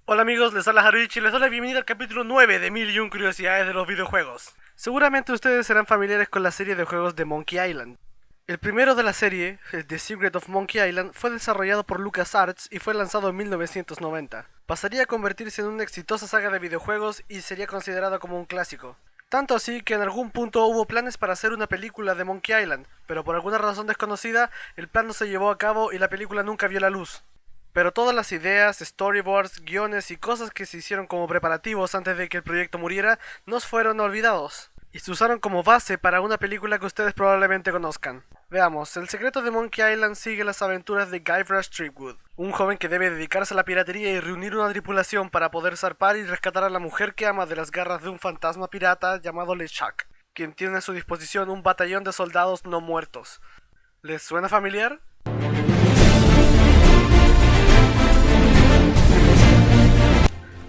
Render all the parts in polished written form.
Hola amigos, les habla Haruichi y les doy la bienvenida al capítulo 9 de Mil y un curiosidades de los videojuegos. Seguramente ustedes serán familiares con la serie de juegos de Monkey Island. El primero de la serie, The Secret of Monkey Island, fue desarrollado por LucasArts y fue lanzado en 1990. Pasaría a convertirse en una exitosa saga de videojuegos y sería considerado como un clásico. Tanto así que en algún punto hubo planes para hacer una película de Monkey Island, pero por alguna razón desconocida, el plan no se llevó a cabo y la película nunca vio la luz. Pero todas las ideas, storyboards, guiones y cosas que se hicieron como preparativos antes de que el proyecto muriera nos fueron olvidados y se usaron como base para una película que ustedes probablemente conozcan. Veamos, el secreto de Monkey Island sigue las aventuras de Guybrush Threepwood, un joven que debe dedicarse a la piratería y reunir una tripulación para poder zarpar y rescatar a la mujer que ama de las garras de un fantasma pirata llamado LeShaq, quien tiene a su disposición un batallón de soldados no muertos. ¿Les suena familiar?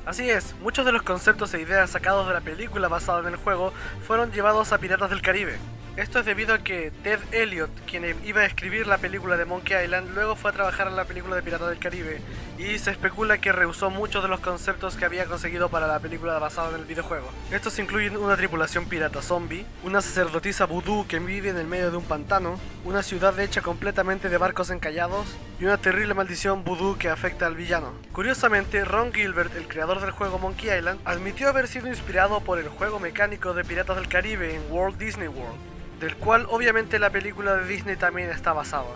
Así es, muchos de los conceptos e ideas sacados de la película basada en el juego fueron llevados a Piratas del Caribe. Esto es debido a que Ted Elliott, quien iba a escribir la película de Monkey Island, luego fue a trabajar en la película de Piratas del Caribe, y se especula que rehusó muchos de los conceptos que había conseguido para la película basada en el videojuego. Estos incluyen una tripulación pirata zombie, una sacerdotisa vudú que vive en el medio de un pantano, una ciudad hecha completamente de barcos encallados, y una terrible maldición vudú que afecta al villano. Curiosamente, Ron Gilbert, el creador del juego Monkey Island, admitió haber sido inspirado por el juego mecánico de Piratas del Caribe en Walt Disney World, del cual obviamente la película de Disney también está basada.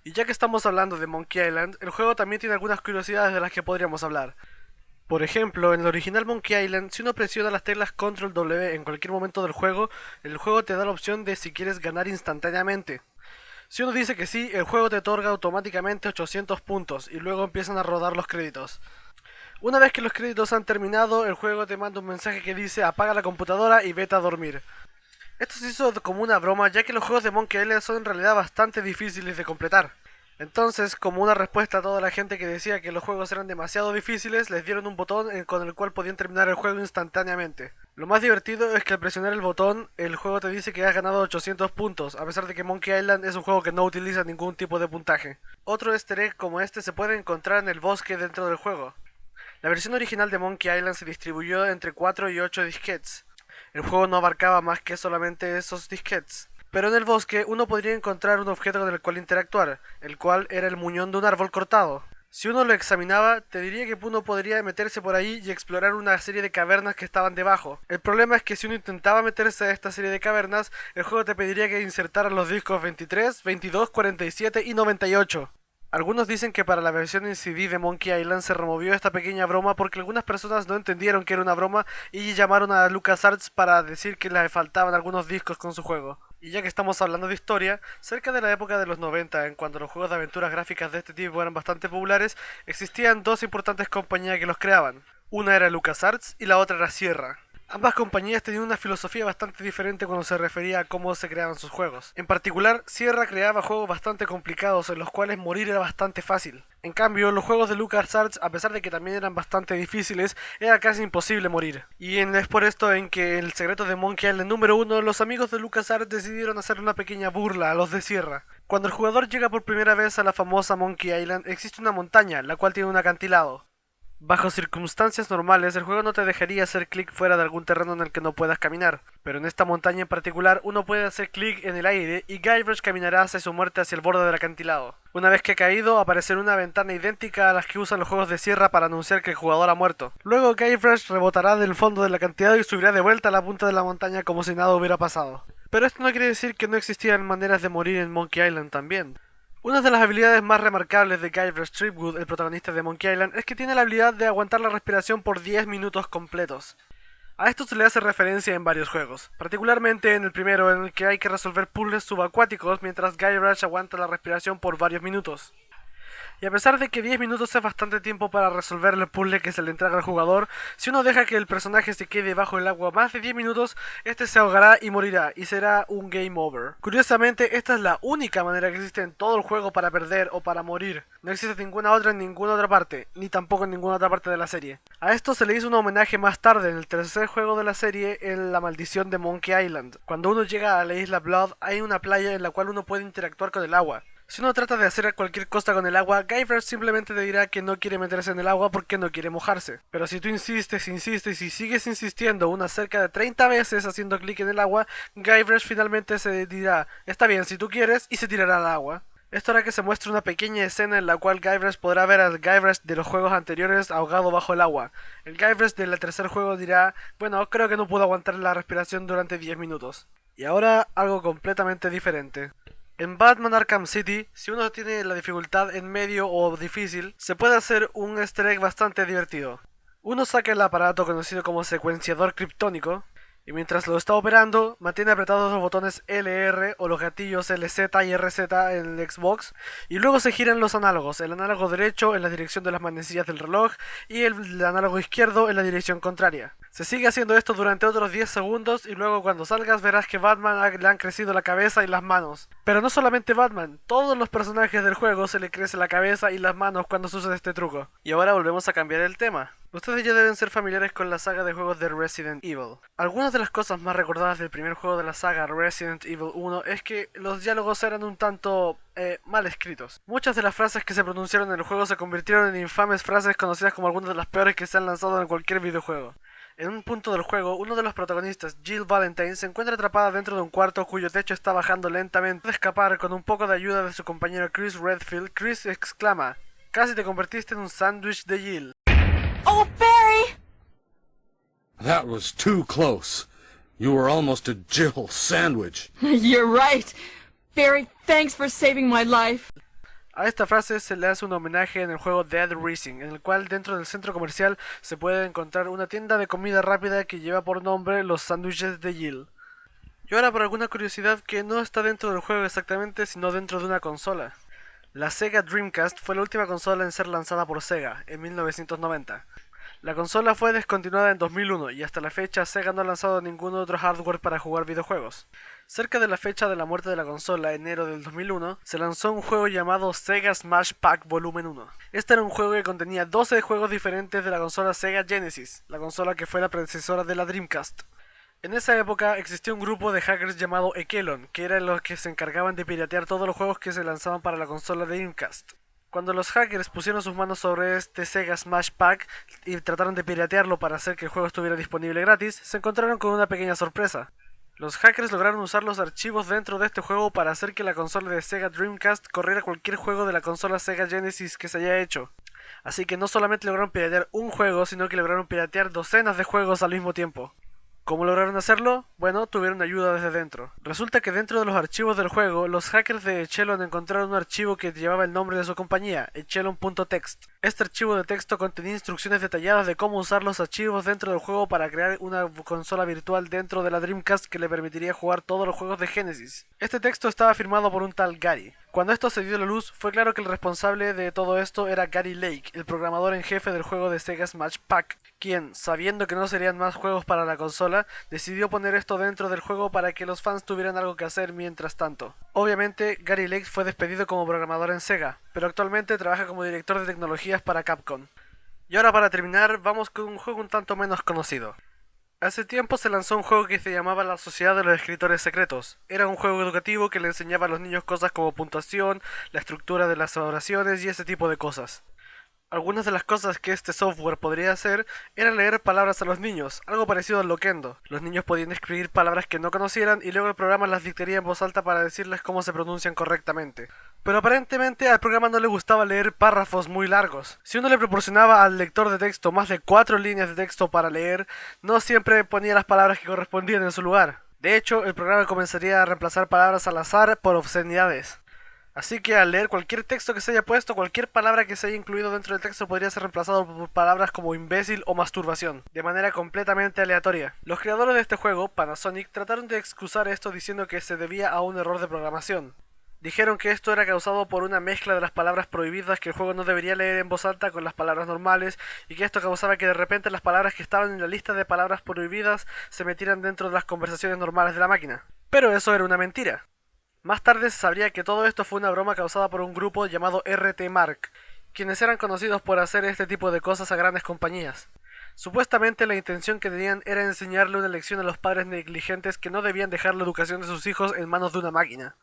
Y ya que estamos hablando de Monkey Island, el juego también tiene algunas curiosidades de las que podríamos hablar. Por ejemplo, en el original Monkey Island, si uno presiona las teclas Control W en cualquier momento del juego, el juego te da la opción de si quieres ganar instantáneamente. Si uno dice que sí, el juego te otorga automáticamente 800 puntos y luego empiezan a rodar los créditos. Una vez que los créditos han terminado, el juego te manda un mensaje que dice apaga la computadora y vete a dormir. Esto se hizo como una broma, ya que los juegos de Monkey Island son en realidad bastante difíciles de completar. Entonces, como una respuesta a toda la gente que decía que los juegos eran demasiado difíciles, les dieron un botón con el cual podían terminar el juego instantáneamente. Lo más divertido es que al presionar el botón, el juego te dice que has ganado 800 puntos, a pesar de que Monkey Island es un juego que no utiliza ningún tipo de puntaje. Otro easter egg como este se puede encontrar en el bosque dentro del juego. La versión original de Monkey Island se distribuyó entre 4 y 8 disquetes. El juego no abarcaba más que solamente esos disquetes. Pero en el bosque uno podría encontrar un objeto con el cual interactuar, el cual era el muñón de un árbol cortado. Si uno lo examinaba, te diría que uno podría meterse por ahí y explorar una serie de cavernas que estaban debajo. El problema es que si uno intentaba meterse a esta serie de cavernas, el juego te pediría que insertaras los discos 23, 22, 47 y 98. Algunos dicen que para la versión en CD de Monkey Island se removió esta pequeña broma porque algunas personas no entendieron que era una broma y llamaron a LucasArts para decir que le faltaban algunos discos con su juego. Y ya que estamos hablando de historia, cerca de la época de los 90, en cuando los juegos de aventuras gráficas de este tipo eran bastante populares, existían dos importantes compañías que los creaban. Una era LucasArts y la otra era Sierra. Ambas compañías tenían una filosofía bastante diferente cuando se refería a cómo se creaban sus juegos. En particular, Sierra creaba juegos bastante complicados en los cuales morir era bastante fácil. En cambio, los juegos de LucasArts, a pesar de que también eran bastante difíciles, era casi imposible morir. Y es por esto en que el secreto de Monkey Island número 1, los amigos de LucasArts decidieron hacer una pequeña burla a los de Sierra. Cuando el jugador llega por primera vez a la famosa Monkey Island, existe una montaña, la cual tiene un acantilado. Bajo circunstancias normales, el juego no te dejaría hacer clic fuera de algún terreno en el que no puedas caminar, pero en esta montaña en particular uno puede hacer clic en el aire y Guybrush caminará hacia su muerte hacia el borde del acantilado. Una vez que ha caído, aparecerá una ventana idéntica a las que usan los juegos de Sierra para anunciar que el jugador ha muerto. Luego Guybrush rebotará del fondo del acantilado y subirá de vuelta a la punta de la montaña como si nada hubiera pasado. Pero esto no quiere decir que no existieran maneras de morir en Monkey Island también. Una de las habilidades más remarcables de Guybrush Threepwood, el protagonista de Monkey Island, es que tiene la habilidad de aguantar la respiración por 10 minutos completos. A esto se le hace referencia en varios juegos, particularmente en el primero en el que hay que resolver puzzles subacuáticos mientras Guybrush aguanta la respiración por varios minutos. Y a pesar de que 10 minutos es bastante tiempo para resolver el puzzle que se le entrega al jugador, si uno deja que el personaje se quede bajo el agua más de 10 minutos, este se ahogará y morirá, y será un game over. Curiosamente, esta es la única manera que existe en todo el juego para perder o para morir. No existe ninguna otra en ninguna otra parte, ni tampoco en ninguna otra parte de la serie. A esto se le hizo un homenaje más tarde en el tercer juego de la serie, en La Maldición de Monkey Island. Cuando uno llega a la isla Blood, hay una playa en la cual uno puede interactuar con el agua. Si uno trata de hacer cualquier cosa con el agua, Guybrush simplemente te dirá que no quiere meterse en el agua porque no quiere mojarse. Pero si tú insistes y sigues insistiendo unas cerca de 30 veces haciendo clic en el agua, Guybrush finalmente se dirá, está bien si tú quieres, y se tirará al agua. Esto hará que se muestre una pequeña escena en la cual Guybrush podrá ver al Guybrush de los juegos anteriores ahogado bajo el agua. El Guybrush del tercer juego dirá, bueno, creo que no pudo aguantar la respiración durante 10 minutos. Y ahora algo completamente diferente. En Batman Arkham City, si uno tiene la dificultad en medio o difícil, se puede hacer un easter egg bastante divertido. Uno saca el aparato conocido como secuenciador criptónico, y mientras lo está operando, mantiene apretados los botones LR o los gatillos LZ y RZ en el Xbox, y luego se giran los análogos, el análogo derecho en la dirección de las manecillas del reloj y el análogo izquierdo en la dirección contraria. Se sigue haciendo esto durante otros 10 segundos y luego cuando salgas verás que Batman le han crecido la cabeza y las manos. Pero no solamente Batman, todos los personajes del juego se le crece la cabeza y las manos cuando se usa este truco. Y ahora volvemos a cambiar el tema. Ustedes ya deben ser familiares con la saga de juegos de Resident Evil. Algunas de las cosas más recordadas del primer juego de la saga, Resident Evil 1, es que los diálogos eran un tanto mal escritos. Muchas de las frases que se pronunciaron en el juego se convirtieron en infames frases conocidas como algunas de las peores que se han lanzado en cualquier videojuego. En un punto del juego, uno de los protagonistas, Jill Valentine, se encuentra atrapada dentro de un cuarto cuyo techo está bajando lentamente. Al escapar con un poco de ayuda de su compañero Chris Redfield, Chris exclama, "Casi te convertiste en un sándwich de Jill". Oh, Barry! That was too close. You were almost a Jill sandwich. You're right. Barry, thanks for saving my life. A esta frase se le hace un homenaje en el juego Dead Rising, en el cual dentro del centro comercial se puede encontrar una tienda de comida rápida que lleva por nombre los sándwiches de Jill. Y ahora por alguna curiosidad que no está dentro del juego exactamente, sino dentro de una consola. La Sega Dreamcast fue la última consola en ser lanzada por Sega, en 1990. La consola fue descontinuada en 2001 y hasta la fecha Sega no ha lanzado ningún otro hardware para jugar videojuegos. Cerca de la fecha de la muerte de la consola, enero del 2001, se lanzó un juego llamado Sega Smash Pack Volumen 1. Este era un juego que contenía 12 juegos diferentes de la consola Sega Genesis, la consola que fue la predecesora de la Dreamcast. En esa época existía un grupo de hackers llamado Ekelon, que eran los que se encargaban de piratear todos los juegos que se lanzaban para la consola de Dreamcast. Cuando los hackers pusieron sus manos sobre este Sega Smash Pack y trataron de piratearlo para hacer que el juego estuviera disponible gratis, se encontraron con una pequeña sorpresa. Los hackers lograron usar los archivos dentro de este juego para hacer que la consola de Sega Dreamcast corriera cualquier juego de la consola Sega Genesis que se haya hecho. Así que no solamente lograron piratear un juego, sino que lograron piratear docenas de juegos al mismo tiempo. ¿Cómo lograron hacerlo? Bueno, tuvieron ayuda desde dentro. Resulta que dentro de los archivos del juego, los hackers de Echelon encontraron un archivo que llevaba el nombre de su compañía, echelon.txt. Este archivo de texto contenía instrucciones detalladas de cómo usar los archivos dentro del juego para crear una consola virtual dentro de la Dreamcast que le permitiría jugar todos los juegos de Genesis. Este texto estaba firmado por un tal Gary. Cuando esto se dio a la luz, fue claro que el responsable de todo esto era Gary Lake, el programador en jefe del juego de Sega Smash Pack, quien, sabiendo que no serían más juegos para la consola, decidió poner esto dentro del juego para que los fans tuvieran algo que hacer mientras tanto. Obviamente, Gary Lake fue despedido como programador en Sega, pero actualmente trabaja como director de tecnologías para Capcom. Y ahora para terminar, vamos con un juego un tanto menos conocido. Hace tiempo se lanzó un juego que se llamaba La Sociedad de los Escritores Secretos. Era un juego educativo que le enseñaba a los niños cosas como puntuación, la estructura de las oraciones y ese tipo de cosas. Algunas de las cosas que este software podría hacer era leer palabras a los niños, algo parecido al Loquendo. Los niños podían escribir palabras que no conocieran y luego el programa las dictaría en voz alta para decirles cómo se pronuncian correctamente. Pero aparentemente al programa no le gustaba leer párrafos muy largos. Si uno le proporcionaba al lector de texto más de 4 líneas de texto para leer, no siempre ponía las palabras que correspondían en su lugar. De hecho, el programa comenzaría a reemplazar palabras al azar por obscenidades. Así que al leer cualquier texto que se haya puesto, cualquier palabra que se haya incluido dentro del texto podría ser reemplazado por palabras como imbécil o masturbación, de manera completamente aleatoria. Los creadores de este juego, Panasonic, trataron de excusar esto diciendo que se debía a un error de programación. Dijeron que esto era causado por una mezcla de las palabras prohibidas que el juego no debería leer en voz alta con las palabras normales, y que esto causaba que de repente las palabras que estaban en la lista de palabras prohibidas se metieran dentro de las conversaciones normales de la máquina. Pero eso era una mentira. Más tarde se sabría que todo esto fue una broma causada por un grupo llamado RT Mark, quienes eran conocidos por hacer este tipo de cosas a grandes compañías. Supuestamente la intención que tenían era enseñarle una lección a los padres negligentes que no debían dejar la educación de sus hijos en manos de una máquina.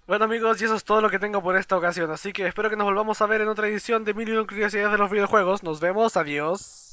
Bueno amigos, y eso es todo lo que tengo por esta ocasión, así que espero que nos volvamos a ver en otra edición de Mil y una Curiosidades de los videojuegos. Nos vemos, adiós.